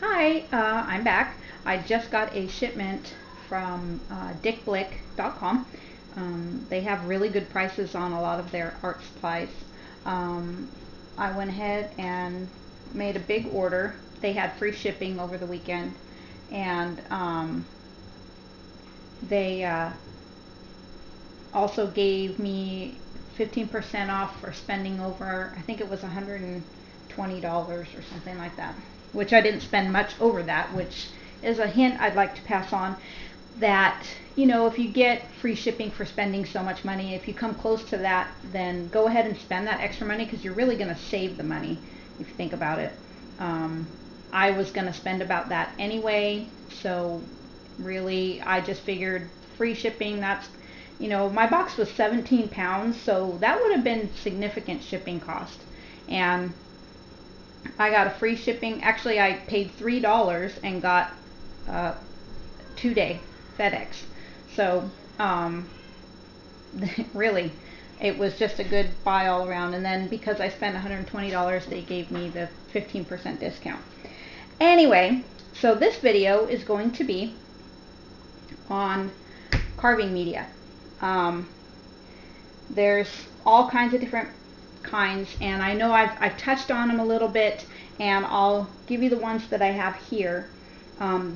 Hi, I'm back. I just got a shipment from dickblick.com. They have really good prices on a lot of their art supplies. Um, I went ahead and made a big order. They had free shipping over the weekend, and they also gave me 15% off for spending over, I think it was $120 or something like that, which I didn't spend much over that, which is a hint I'd like to pass on that, if you get free shipping for spending so much money, if you come close to that, then go ahead and spend that extra money because you're really going to save the money if you think about it. I was going to spend about that anyway, so really I just figured free shipping, my box was 17 pounds, so that would have been significant shipping cost. And I got a free shipping. Actually, I paid $3 and got 2-day FedEx. So, really, it was just a good buy all around. And then because I spent $120, they gave me the 15% discount. Anyway, so this video is going to be on carving media. There's all kinds of different kinds, and I know I've touched on them a little bit, and I'll give you the ones that I have here.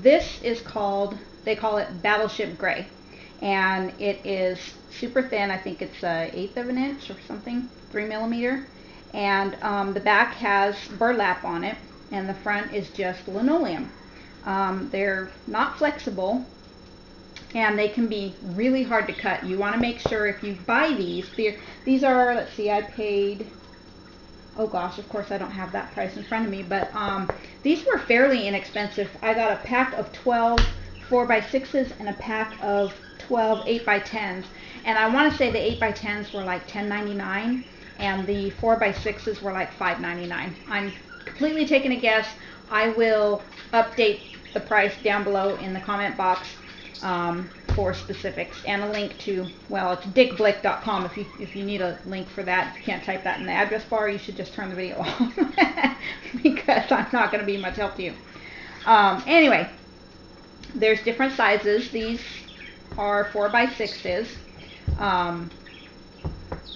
This is they call it Battleship Gray, and it is super thin. I think it's an eighth of an inch or something, 3 millimeter, and the back has burlap on it, and the front is just linoleum. They're not flexible, and they can be really hard to cut. You want to make sure if you buy these are, let's see, I paid, oh gosh, of course I don't have that price in front of me, but these were fairly inexpensive. I got a pack of 12 4x6s and a pack of 12 8x10s, and I want to say the 8x10s were like $10.99 and the 4x6s were like $5.99. I'm completely taking a guess. I will update the price down below in the comment box for specifics, and a link to, well, it's dickblick.com if you need a link for that. If you can't type that in the address bar, you should just turn the video off because I'm not going to be much help to you. Anyway, there's different sizes. These are 4x6s,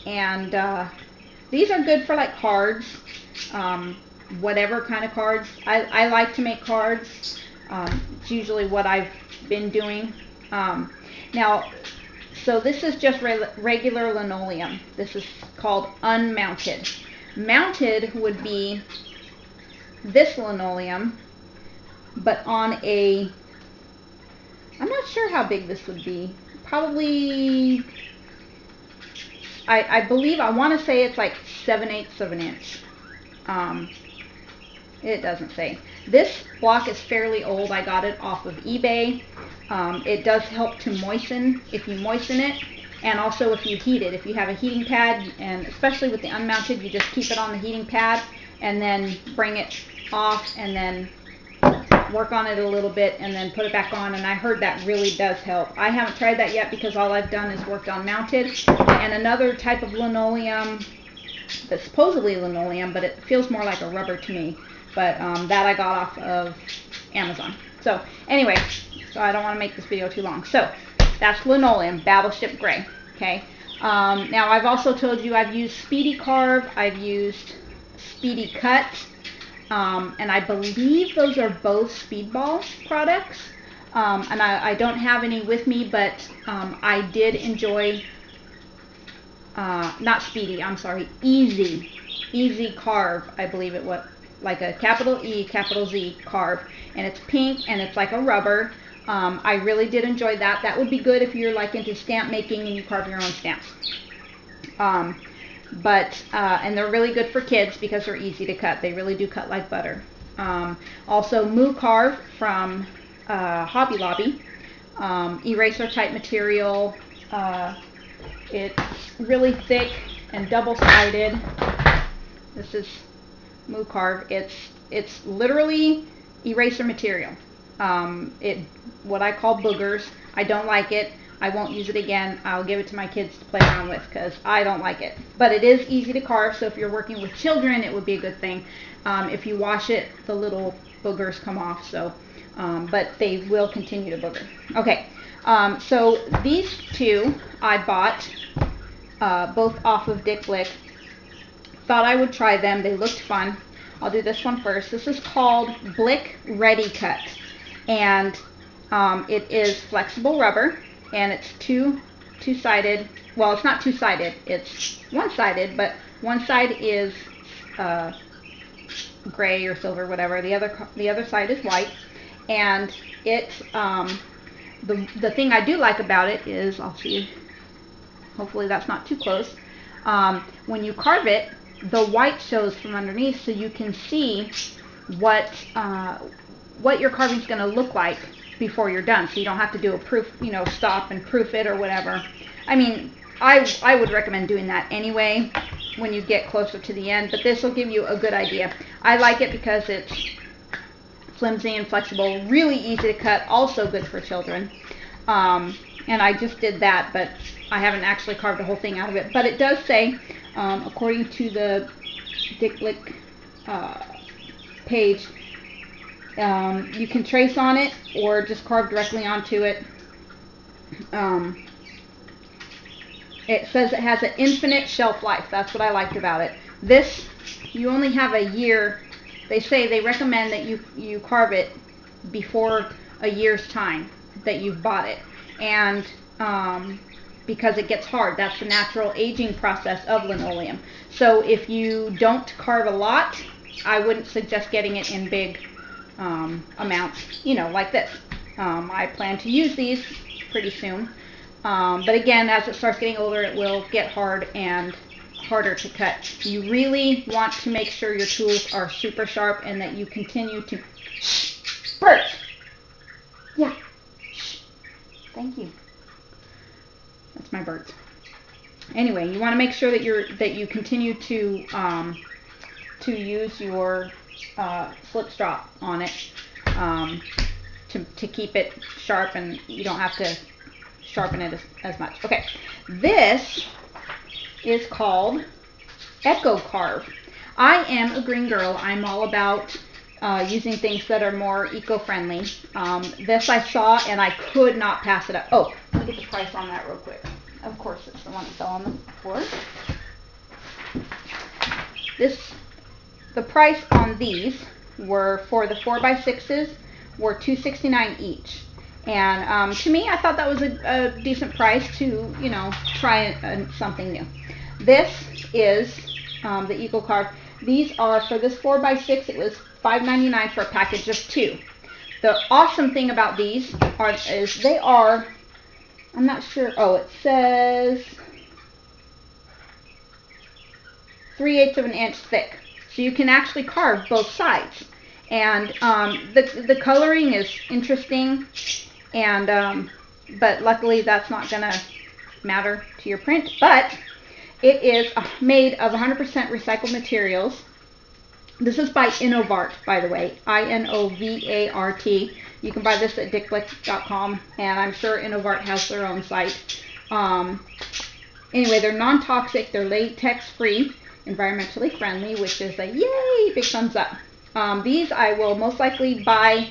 and these are good for like cards, whatever kind of cards. I like to make cards. It's usually what I've been doing. Now, so this is just regular linoleum. This is called unmounted. Mounted would be this linoleum, but on a, I'm not sure how big this would be. Probably, I believe, I want to say it's like 7/8 of an inch. It doesn't say. This block is fairly old. I got it off of eBay. It does help to moisten if you moisten it, and also if you heat it. If you have a heating pad, and especially with the unmounted, you just keep it on the heating pad and then bring it off and then work on it a little bit and then put it back on, and I heard that really does help. I haven't tried that yet because all I've done is worked on mounted. And another type of linoleum that's supposedly linoleum, but it feels more like a rubber to me, but that I got off of Amazon. So anyway, so I don't want to make this video too long. So that's linoleum, Battleship Gray. Okay. Now I've also told you I've used Speedy Carve, I've used Speedy Cut, and I believe those are both Speedball products. And I don't have any with me, but I did enjoy, not Speedy, I'm sorry, Easy Carve, I believe it was, like a capital E, capital Z Carve, and it's pink and it's like a rubber. I really did enjoy that. That would be good if you're like into stamp making and you carve your own stamps. And they're really good for kids because they're easy to cut. They really do cut like butter. Also Moo Carve from Hobby Lobby, eraser type material. It's really thick and double-sided. This is Moo Carve. It's literally eraser material. What I call boogers. I don't like it. I won't use it again. I'll give it to my kids to play around with because I don't like it. But it is easy to carve, so if you're working with children, it would be a good thing. If you wash it, the little boogers come off. So, but they will continue to booger. Okay, so these two I bought both off of Dick Blick. Thought I would try them. They looked fun. I'll do this one first. This is called Blick Ready Cut, and it is flexible rubber, and it's two-sided. Well, it's not two-sided. It's one-sided, but one side is gray or silver, whatever. The other side is white, and it the thing I do like about it is, I'll see. Hopefully that's not too close. When you carve it, the white shows from underneath, so you can see what your carving is going to look like before you're done. So you don't have to do a proof, stop and proof it or whatever. I mean, I would recommend doing that anyway when you get closer to the end, but this will give you a good idea. I like it because it's flimsy and flexible, really easy to cut, also good for children. And I just did that, but I haven't actually carved the whole thing out of it. But it does say, according to the Dick Blick page, you can trace on it or just carve directly onto it. It says it has an infinite shelf life. That's what I liked about it. This, you only have a year. They recommend that you carve it before a year's time that you've bought it. And because it gets hard. That's the natural aging process of linoleum. So if you don't carve a lot, I wouldn't suggest getting it in big amounts, like this. I plan to use these pretty soon. But again, as it starts getting older, it will get hard and harder to cut. You really want to make sure your tools are super sharp and that you continue to... Birds! Yeah. Thank you. That's my birds. Anyway, you want to make sure that you continue to use your slip strop on it to keep it sharp, and you don't have to sharpen it as much. Okay, this is called Echo Carve. I am a green girl. I'm all about using things that are more eco-friendly. This I saw and I could not pass it up. Oh, let me get the price on that real quick. Of course, it's the one that fell on the floor. The price on these were, for the 4x6s, were $2.69 each. And to me, I thought that was a decent price to, try something new. This is the Eco Carve. These are, for this 4x6, it was $5.99 for a package of 2. The awesome thing about these is they are, I'm not sure, oh, it says 3/8 of an inch thick. So you can actually carve both sides. And the coloring is interesting, and but luckily that's not going to matter to your print. But it is made of 100% recycled materials. This is by Innovart, by the way, Innovart. You can buy this at dickblick.com, and I'm sure Innovart has their own site. Anyway, they're non-toxic, they're latex-free, environmentally friendly, which is a yay, big thumbs up. These I will most likely buy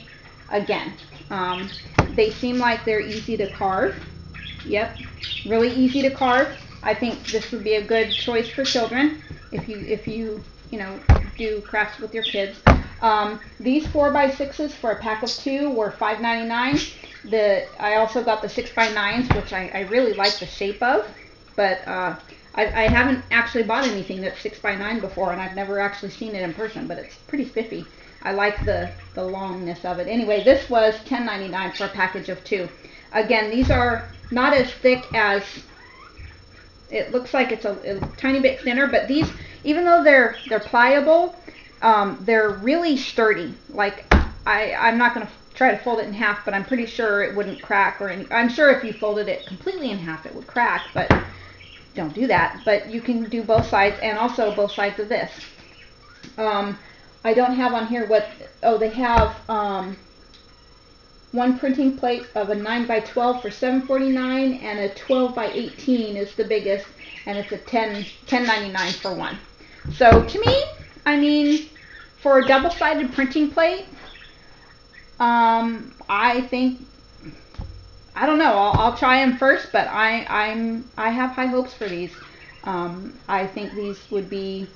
again. They seem like they're easy to carve. Yep, really easy to carve. I think this would be a good choice for children if you do crafts with your kids. These 4x6s for a pack of 2 were $5.99. I also got the 6x9s, which I really like the shape of, but I haven't actually bought anything that's 6x9 before, and I've never actually seen it in person, but it's pretty spiffy. I like the longness of it. Anyway, this was $10.99 for a package of 2. Again, these are not as thick as, it looks like it's a tiny bit thinner, but these, even though they're pliable, they're really sturdy. Like, I'm not going to try to fold it in half, but I'm pretty sure it wouldn't crack, or I'm sure if you folded it completely in half it would crack, but don't do that. But you can do both sides, and also both sides of this. I don't have on here what, they have one printing plate of a 9x12 for $7.49, and a 12x18 is the biggest, and it's a $10.99 for one. So to me, I mean, for a double-sided printing plate, I think, I don't know. I'll try them first, but I have high hopes for these. I think these would be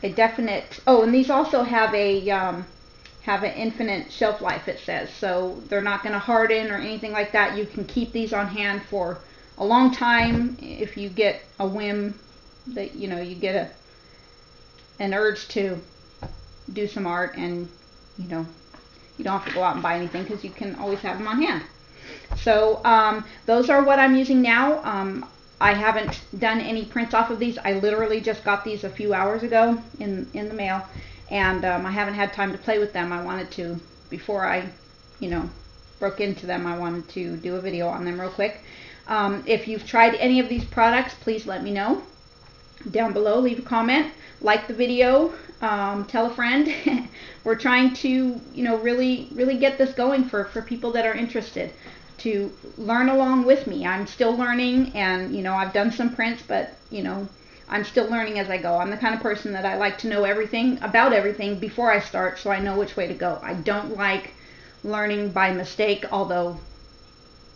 a definite. Oh, and these also have an infinite shelf life. It says so they're not going to harden or anything like that. You can keep these on hand for a long time if you get a whim that you get an urge to do some art, and you know you don't have to go out and buy anything because you can always have them on hand. So those are what I'm using now. I haven't done any prints off of these. I literally just got these a few hours ago in the mail, and I haven't had time to play with them. I wanted to, before I broke into them, I wanted to do a video on them real quick. If you've tried any of these products, please let me know down below. Leave a comment, like the video, tell a friend. We're trying to really get this going for people that are interested to learn along with me. I'm still learning, and I've done some prints, but I'm still learning as I go. I'm the kind of person that I like to know everything about everything before I start, so I know which way to go. I don't like learning by mistake, although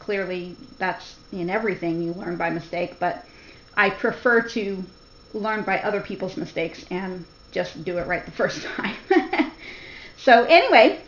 clearly that's in everything, you learn by mistake, but I prefer to learn by other people's mistakes and just do it right the first time. So anyway,